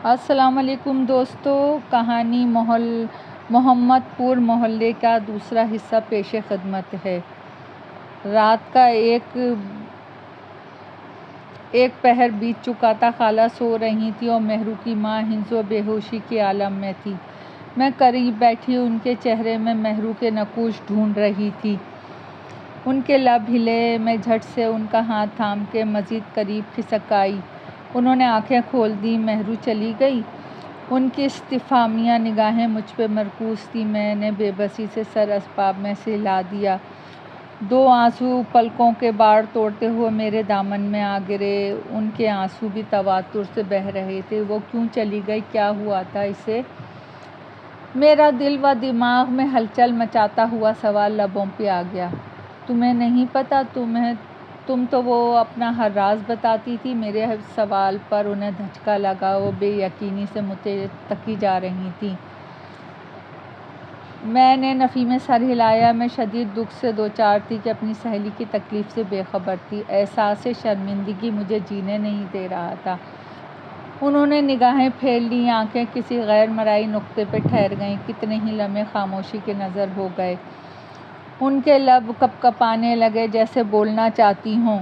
السلام علیکم دوستو، کہانی محمد پور محلے کا دوسرا حصہ پیش خدمت ہے۔ رات کا ایک پہر بیت چکا تھا۔ خالہ سو رہی تھی اور مہرو کی ماں ہنس و بے ہوشی کے عالم میں تھی۔ میں قریب بیٹھی ان کے چہرے میں مہرو کے نقوش ڈھونڈ رہی تھی۔ ان کے لب ہلے، میں جھٹ سے ان کا ہاتھ تھام کے مزید قریب کھسک آئی۔ انہوں نے آنکھیں کھول دیں۔ مہرو چلی گئی؟ ان کی استفہامیہ نگاہیں مجھ پہ مرکوز تھیں۔ میں نے بے بسی سے سر اسباب میں سے ہلا دیا۔ دو آنسو پلکوں کے باڑ توڑتے ہوئے میرے دامن میں آ گرے۔ ان کے آنسو بھی تواتر سے بہہ رہے تھے۔ وہ کیوں چلی گئی؟ کیا ہوا تھا اسے؟ میرا دل و دماغ میں ہلچل مچاتا ہوا سوال لبوں پہ آ گیا۔ تمہیں نہیں پتا؟ تم تو وہ اپنا ہر راز بتاتی تھی۔ میرے سوال پر انہیں دھچکا لگا۔ وہ بے یقینی سے مجھے تکی جا رہی تھیں۔ میں نے نفی میں سر ہلایا۔ میں شدید دکھ سے دوچار تھی کہ اپنی سہیلی کی تکلیف سے بے خبر تھی۔ احساس شرمندگی مجھے جینے نہیں دے رہا تھا۔ انہوں نے نگاہیں پھیر لیں۔ آنکھیں کسی غیر مرئی نقطے پہ ٹھہر گئیں۔ کتنے ہی لمحے خاموشی کے نظر ہو گئے۔ ان کے لب کپکپانے لگے جیسے بولنا چاہتی ہوں،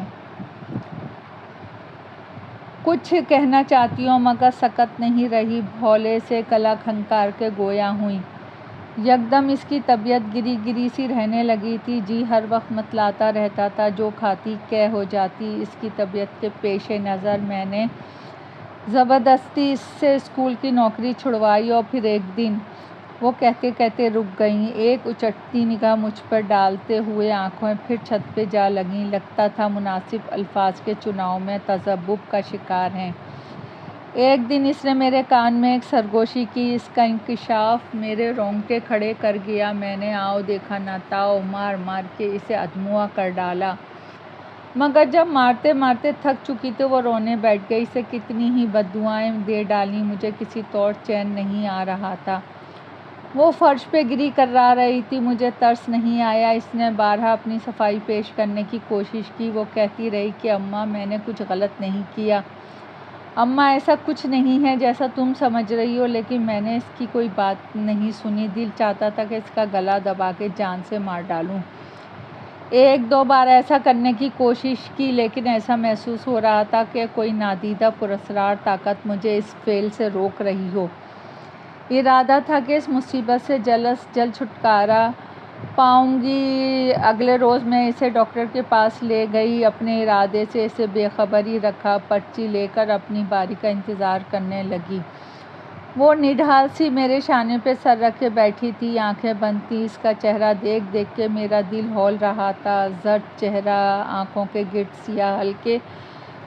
کچھ کہنا چاہتی ہوں، مگر سکت نہیں رہی۔ بھولے سے گلا کھنکار کے گویا ہوئیں۔ یکدم اس کی طبیعت گری گری سی رہنے لگی تھی۔ جی ہر وقت متلاتا رہتا تھا۔ جو کھاتی قے ہو جاتی۔ اس کی طبیعت کے پیش نظر میں نے زبردستی اس سے اسکول کی نوکری چھڑوائی اور پھر ایک دن وہ کہتے کہتے رک گئیں۔ ایک اچٹتی نگاہ مجھ پر ڈالتے ہوئے آنکھیں پھر چھت پہ جا لگیں۔ لگتا تھا مناسب الفاظ کے چناؤ میں تذبذب کا شکار ہیں۔ ایک دن اس نے میرے کان میں ایک سرگوشی کی۔ اس کا انکشاف میرے رونگٹے کھڑے کر گیا۔ میں نے آؤ دیکھا نہ تاؤ مار مار کے اسے ادموا کر ڈالا، مگر جب مارتے مارتے تھک چکی تو وہ رونے بیٹھ گئی۔ اسے کتنی ہی بددعائیں دے ڈالیں، مجھے کسی طور چین نہیں آ رہا تھا۔ وہ فرش پہ گری کرا رہی تھی۔ مجھے ترس نہیں آیا۔ اس نے بارہا اپنی صفائی پیش کرنے کی کوشش کی۔ وہ کہتی رہی کہ اماں میں نے کچھ غلط نہیں کیا، اماں ایسا کچھ نہیں ہے جیسا تم سمجھ رہی ہو، لیکن میں نے اس کی کوئی بات نہیں سنی۔ دل چاہتا تھا کہ اس کا گلا دبا کے جان سے مار ڈالوں۔ ایک دو بار ایسا کرنے کی کوشش کی، لیکن ایسا محسوس ہو رہا تھا کہ کوئی نادیدہ پراسرار طاقت مجھے اس فعل سے روک رہی ہو۔ ارادہ تھا کہ اس مصیبت سے جلد از جلد چھٹکارا پاؤں گی۔ اگلے روز میں اسے ڈاکٹر کے پاس لے گئی۔ اپنے ارادے سے اسے بے خبر ہی رکھا۔ پرچی لے کر اپنی باری کا انتظار کرنے لگی۔ وہ نڈھال سی میرے شانے پہ سر رکھے بیٹھی تھی، آنکھیں بند تھیں۔ اس کا چہرہ دیکھ دیکھ کے میرا دل ہول رہا تھا۔ زرد چہرہ، آنکھوں کے گرد سیاہ حلقے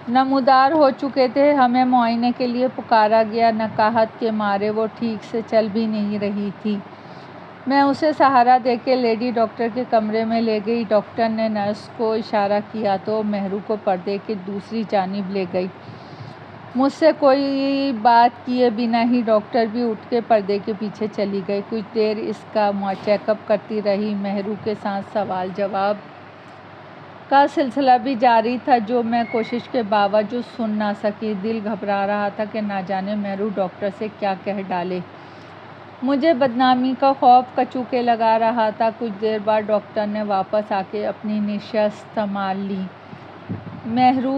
نمودار ہو چکے تھے۔ ہمیں معائنے کے لیے پکارا گیا۔ نقاہت کے مارے وہ ٹھیک سے چل بھی نہیں رہی تھی۔ میں اسے سہارا دے کے لیڈی ڈاکٹر کے کمرے میں لے گئی۔ ڈاکٹر نے نرس کو اشارہ کیا تو مہرو کو پردے کی دوسری جانب لے گئی۔ مجھ سے کوئی بات کیے بنا ہی ڈاکٹر بھی اٹھ کے پردے کے پیچھے چلی گئی۔ کچھ دیر اس کا چیک اپ کرتی رہی۔ مہرو کے ساتھ سوال جواب کا سلسلہ بھی جاری تھا، جو میں کوشش کے باوجود سن نہ سکی۔ دل گھبرا رہا تھا کہ نہ جانے مہرو ڈاکٹر سے کیا کہہ ڈالے۔ مجھے بدنامی کا خوف کچو کے لگا رہا تھا۔ کچھ دیر بعد ڈاکٹر نے واپس آ کے اپنی نشست سنبھال لی۔ مہرو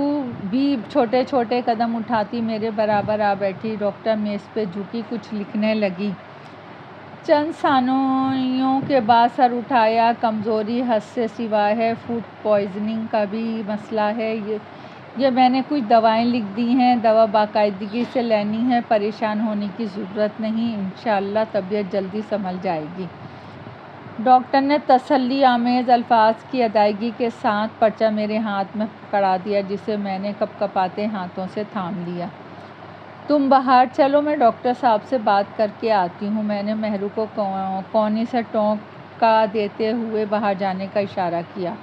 بھی چھوٹے چھوٹے قدم اٹھاتی میرے برابر آ بیٹھی۔ ڈاکٹر میز پہ جھکی کچھ لکھنے لگی۔ چند ثانیوں کے بعد سر اٹھایا۔ کمزوری حد سے سوا ہے، فوڈ پوائزننگ کا بھی مسئلہ ہے۔ یہ میں نے کچھ دوائیں لکھ دی ہیں، دوا باقاعدگی سے لینی ہے، پریشان ہونے کی ضرورت نہیں، انشاءاللہ طبیعت جلدی سنبھل جائے گی۔ ڈاکٹر نے تسلی آمیز الفاظ کی ادائیگی کے ساتھ پرچہ میرے ہاتھ میں پکڑا دیا، جسے میں نے کپکپاتے ہاتھوں سے تھام لیا۔ تم باہر چلو، میں ڈاکٹر صاحب سے بات کر کے آتی ہوں۔ میں نے مہرو کو کونی سے ٹوکا دیتے ہوئے باہر جانے کا اشارہ کیا۔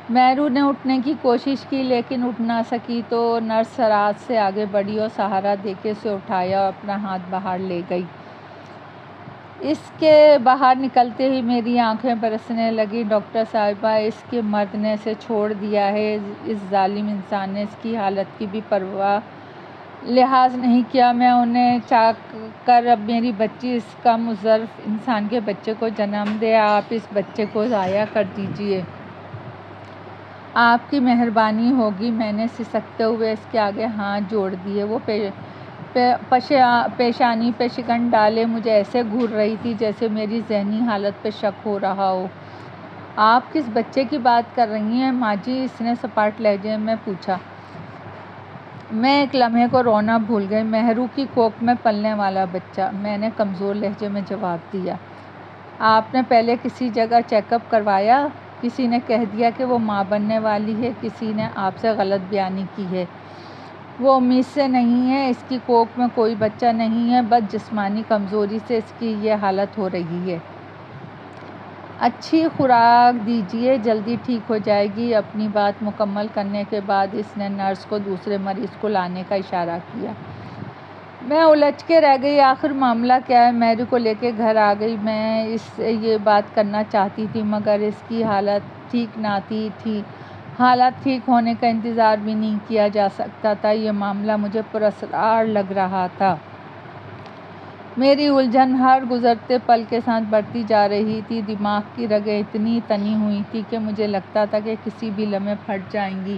مہرو نے اٹھنے کی کوشش کی، لیکن اٹھ نہ سکی تو نرس سرعت سے آگے بڑھی اور سہارا دے کے اسے اٹھایا اور اپنا ہاتھ باہر لے گئی۔ اس کے باہر نکلتے ہی میری آنکھیں برسنے لگیں۔ ڈاکٹر صاحبہ، اس کے مرد نے اسے چھوڑ دیا ہے۔ اس ظالم انسان نے اس کی حالت کی بھی پرواہ لحاظ نہیں کیا۔ میں انہیں چاہ کر اب میری بچی اس کم ظرف انسان کے بچے کو جنم دے، آپ اس بچے کو ضائع کر دیجیے، آپ کی مہربانی ہوگی۔ میں نے سسکتے ہوئے اس کے آگے ہاتھ جوڑ دیے۔ وہ پیشانی پہ شکن ڈالے مجھے ایسے گھور رہی تھی جیسے میری ذہنی حالت پہ شک ہو رہا ہو۔ آپ کس بچے کی بات کر رہی ہیں ماں جی؟ اس نے سپاٹ لہجے میں پوچھا۔ میں ایک لمحے کو رونا بھول گئی۔ مہرو کی کوکھ میں پلنے والا بچہ، میں نے کمزور لہجے میں جواب دیا۔ آپ نے پہلے کسی جگہ چیک اپ کروایا؟ کسی نے کہہ دیا کہ وہ ماں بننے والی ہے، کسی نے آپ سے غلط بیانی کی ہے۔ وہ امید سے نہیں ہے، اس کی کوکھ میں کوئی بچہ نہیں ہے، بس جسمانی کمزوری سے اس کی یہ حالت ہو رہی ہے۔ اچھی خوراک دیجیے، جلدی ٹھیک ہو جائے گی۔ اپنی بات مکمل کرنے کے بعد اس نے نرس کو دوسرے مریض کو لانے کا اشارہ کیا۔ میں الجھ کے رہ گئی، آخر معاملہ کیا ہے؟ میری کو لے کے گھر آ گئی۔ میں اس سے یہ بات کرنا چاہتی تھی مگر اس کی حالت ٹھیک نہ تھی۔ حالت ٹھیک ہونے کا انتظار بھی نہیں کیا جا سکتا تھا۔ یہ معاملہ مجھے پراسرار لگ رہا تھا۔ میری الجھن ہر گزرتے پل کے ساتھ بڑھتی جا رہی تھی۔ دماغ کی رگیں اتنی تنی ہوئی تھی کہ مجھے لگتا تھا کہ کسی بھی لمحے پھٹ جائیں گی۔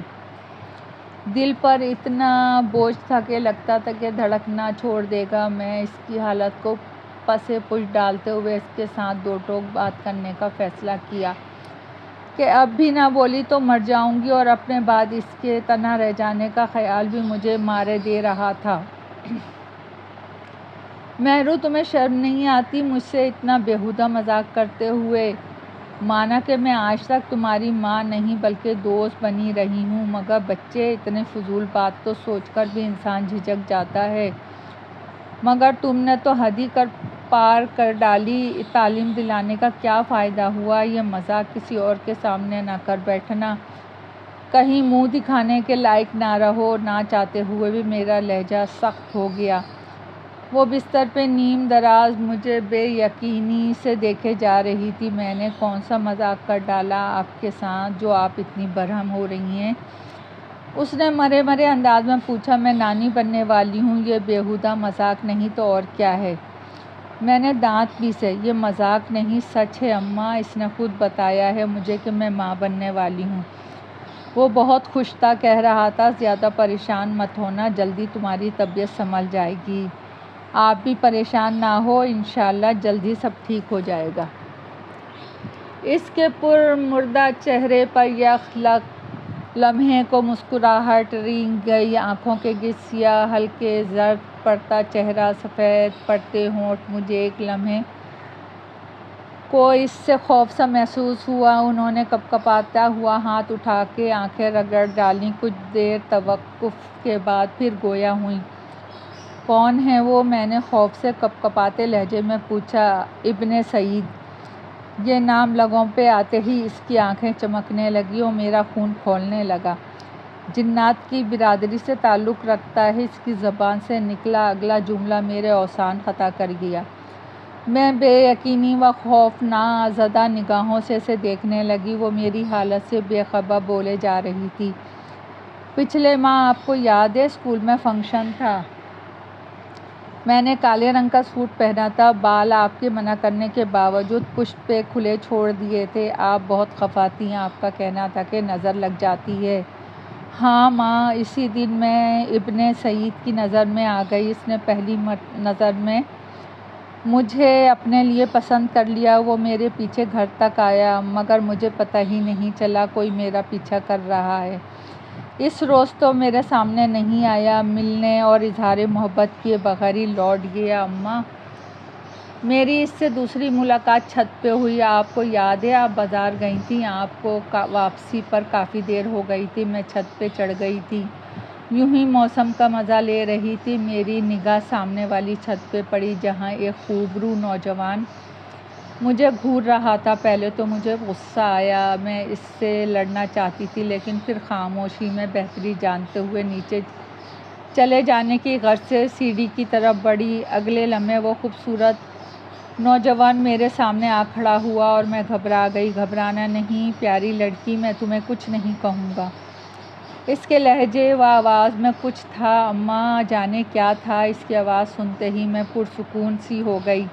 دل پر اتنا بوجھ تھا کہ لگتا تھا کہ دھڑکنا چھوڑ دے گا۔ میں اس کی حالت کو پسِ پش ڈالتے ہوئے اس کے ساتھ دو ٹوک بات کرنے کا فیصلہ کیا کہ اب بھی نہ بولی تو مر جاؤں گی، اور اپنے بعد اس کے تنہا رہ جانے کا خیال بھی مجھے مارے دے رہا تھا۔ مہرو، تمہیں شرم نہیں آتی مجھ سے اتنا بیہودہ مذاق کرتے ہوئے؟ مانا کہ میں آج تک تمہاری ماں نہیں بلکہ دوست بنی رہی ہوں، مگر بچے، اتنے فضول بات تو سوچ کر بھی انسان جھجک جاتا ہے۔ مگر تم نے تو حد ہی پار کر ڈالی۔ تعلیم دلانے کا کیا فائدہ ہوا؟ یہ مذاق کسی اور کے سامنے نہ کر بیٹھنا، کہیں منہ دکھانے کے لائق نہ رہو۔ نہ چاہتے ہوئے بھی میرا لہجہ سخت ہو گیا۔ وہ بستر پہ نیم دراز مجھے بے یقینی سے دیکھے جا رہی تھی۔ میں نے کون سا مذاق کر ڈالا آپ کے ساتھ جو آپ اتنی برہم ہو رہی ہیں؟ اس نے مرے مرے انداز میں پوچھا۔ میں نانی بننے والی ہوں، یہ بیہودہ مذاق نہیں تو اور کیا ہے؟ میں نے دانت پیسے۔ یہ مذاق نہیں، سچ ہے اماں، اس نے خود بتایا ہے مجھے کہ میں ماں بننے والی ہوں۔ وہ بہت خوش تھا، کہہ رہا تھا زیادہ پریشان مت ہونا، جلدی تمہاری طبیعت سنبھل جائے گی، آپ بھی پریشان نہ ہو، انشاءاللہ جلد ہی سب ٹھیک ہو جائے گا۔ اس کے پرمردہ چہرے پر یک لمحے کو مسکراہٹ رنگ گئی، آنکھوں کے گرد سیاہ ہلکے زرد پڑتا چہرہ، سفید پڑتے ہونٹ۔ مجھے ایک لمحے کو اس سے خوف سا محسوس ہوا۔ انہوں نے کپکپاتا ہوا ہاتھ اٹھا کے آنکھیں رگڑ ڈالیں، کچھ دیر توقف کے بعد پھر گویا ہوئیں۔ کون ہے وہ؟ میں نے خوف سے کپکپاتے لہجے میں پوچھا۔ ابن سعید۔ یہ نام لبوں پہ آتے ہی اس کی آنکھیں چمکنے لگیں اور میرا خون کھولنے لگا۔ جنات کی برادری سے تعلق رکھتا ہے، اس کی زبان سے نکلا اگلا جملہ میرے اوزان خطا کر گیا۔ میں بے یقینی و خوف زدہ نگاہوں سے اسے دیکھنے لگی۔ وہ میری حالت سے بے خبر بولے جا رہی تھی۔ پچھلے ماہ آپ کو یاد ہے اسکول میں فنکشن تھا؟ میں نے کالے رنگ کا سوٹ پہنا تھا، بال آپ کے منع کرنے کے باوجود پشت پہ کھلے چھوڑ دیے تھے۔ آپ بہت خفا تھیں، آپ کا کہنا تھا کہ نظر لگ جاتی ہے۔ ہاں ماں، اسی دن میں ابن سعید کی نظر میں آ گئی۔ اس نے پہلی نظر میں مجھے اپنے لیے پسند کر لیا۔ وہ میرے پیچھے گھر تک آیا، مگر مجھے پتہ ہی نہیں چلا کوئی میرا پیچھا کر رہا ہے۔ اس روز تو میرے سامنے نہیں آیا، ملنے اور اظہار محبت کیے بغیر ہی لوٹ گیا۔ اماں، میری اس سے دوسری ملاقات چھت پہ ہوئی، آپ کو یاد ہے؟ آپ بازار گئی تھیں، آپ کو واپسی پر کافی دیر ہو گئی تھی۔ میں چھت پہ چڑھ گئی تھی، یوں ہی موسم کا مزہ لے رہی تھی۔ میری نگاہ سامنے والی چھت پہ پڑی جہاں ایک خوبرو نوجوان مجھے گھور رہا تھا۔ پہلے تو مجھے غصہ آیا، میں اس سے لڑنا چاہتی تھی، لیکن پھر خاموشی میں بہتری جانتے ہوئے نیچے چلے جانے کی غرض سے سیڑھی کی طرف بڑھی۔ اگلے لمحے وہ خوبصورت نوجوان میرے سامنے آ کھڑا ہوا اور میں گھبرا گئی۔ گھبرانا نہیں پیاری لڑکی، میں تمہیں کچھ نہیں کہوں گا۔ اس کے لہجے و آواز میں کچھ تھا، اماں جانے کیا تھا۔ اس کی آواز سنتے ہی میں پرسکون سی ہو گئی۔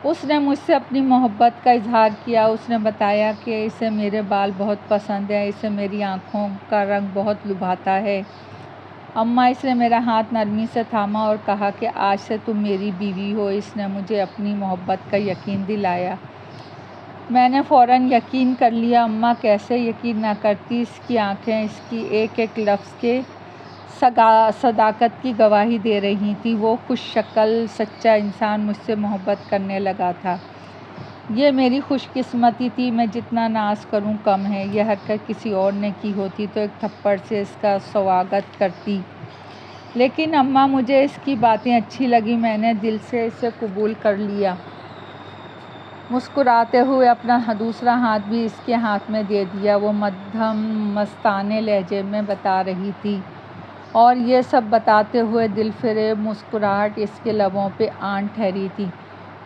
اس نے مجھ سے اپنی محبت کا اظہار کیا۔ اس نے بتایا کہ اسے میرے بال بہت پسند ہیں، اسے میری آنکھوں کا رنگ بہت لبھاتا ہے۔ اماں، اس نے میرا ہاتھ نرمی سے تھاما اور کہا کہ آج سے تم میری بیوی ہو۔ اس نے مجھے اپنی محبت کا یقین دلایا۔ میں نے فوراً یقین کر لیا۔ اماں کیسے یقین نہ کرتی؟ اس کی آنکھیں اس کی ایک ایک لفظ کے صداقت کی گواہی دے رہی تھیں۔ وہ خوش شکل سچا انسان مجھ سے محبت کرنے لگا تھا۔ یہ میری خوش قسمتی تھی۔ میں جتنا ناز کروں کم ہے۔ یہ حرکت کسی اور نے کی ہوتی تو ایک تھپڑ سے اس کا سواگت کرتی، لیکن اماں مجھے اس کی باتیں اچھی لگیں۔ میں نے دل سے اسے قبول کر لیا۔ مسکراتے ہوئے اپنا دوسرا ہاتھ بھی اس کے ہاتھ میں دے دیا۔ وہ مدھم مستانہ لہجے میں بتا رہی تھی، اور یہ سب بتاتے ہوئے دل فریب مسکراہٹ اس کے لبوں پہ آن ٹھہری تھی۔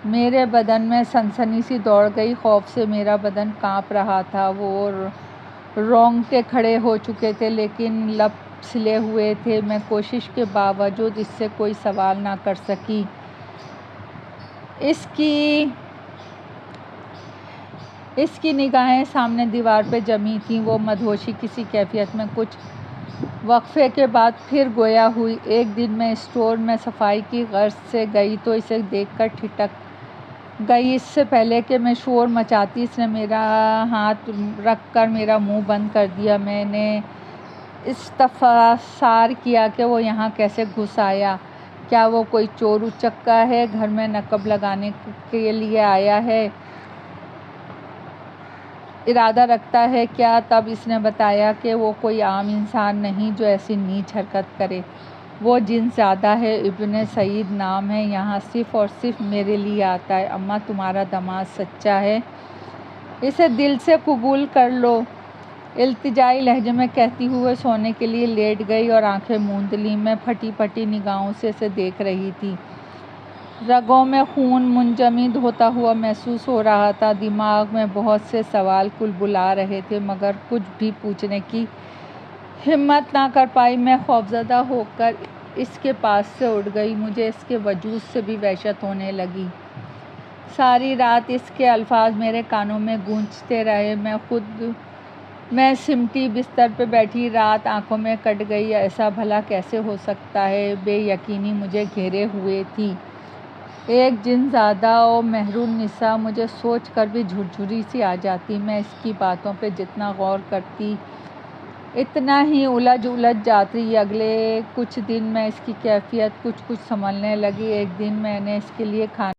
میرے بدن میں سنسنی سی دوڑ گئی۔ خوف سے میرا بدن کانپ رہا تھا۔ وہ رونگٹے کھڑے ہو چکے تھے، لیکن لب سلے ہوئے تھے۔ میں کوشش کے باوجود اس سے کوئی سوال نہ کر سکی۔ اس کی نگاہیں سامنے دیوار پہ جمی تھیں۔ وہ مدہوشی کسی کیفیت میں کچھ وقفے کے بعد پھر گویا ہوئی۔ ایک دن میں اسٹور میں صفائی کی غرض سے گئی تو اسے دیکھ کر ٹھٹک گئی۔ اس سے پہلے کہ میں شور مچاتی، اس نے میرا ہاتھ رکھ کر میرا منہ بند کر دیا۔ میں نے استفسار کیا کہ وہ یہاں کیسے گھس آیا؟ کیا وہ کوئی چور اچکا ہے؟ گھر میں نقب لگانے کے لیے آیا ہے؟ ارادہ رکھتا ہے کیا؟ تب اس نے بتایا کہ وہ کوئی عام انسان نہیں جو ایسی نیچ حرکت کرے۔ وہ جن زادہ ہے، ابن سعید نام ہے، یہاں صرف اور صرف میرے لیے آتا ہے۔ اماں، تمہارا داماد سچا ہے، اسے دل سے قبول کر لو، التجائی لہجے میں کہتی ہوئے سونے کے لیے لیٹ گئی اور آنکھیں موند لیں۔ میں پھٹی پھٹی نگاہوں سے اسے دیکھ رہی تھی۔ رگوں میں خون منجمد ہوتا ہوا محسوس ہو رہا تھا۔ دماغ میں بہت سے سوال کلبلا رہے تھے، مگر کچھ بھی پوچھنے کی ہمت نہ کر پائی۔ میں خوفزدہ ہو کر اس کے پاس سے اٹھ گئی۔ مجھے اس کے وجود سے بھی وحشت ہونے لگی۔ ساری رات اس کے الفاظ میرے کانوں میں گونجتے رہے۔ میں سمٹی بستر پہ بیٹھی، رات آنکھوں میں کٹ گئی۔ ایسا بھلا کیسے ہو سکتا ہے؟ بے یقینی مجھے گھیرے ہوئے تھی۔ ایک جن زادہ و مہر النساء، مجھے سوچ کر بھی جھرجھری سی آ جاتی۔ میں اس کی باتوں پہ جتنا غور کرتی اتنا ہی الجھ جاتی۔ اگلے کچھ دن میں اس کی کیفیت کچھ سنبھلنے لگی۔ ایک دن میں نے اس کے لیے کھانا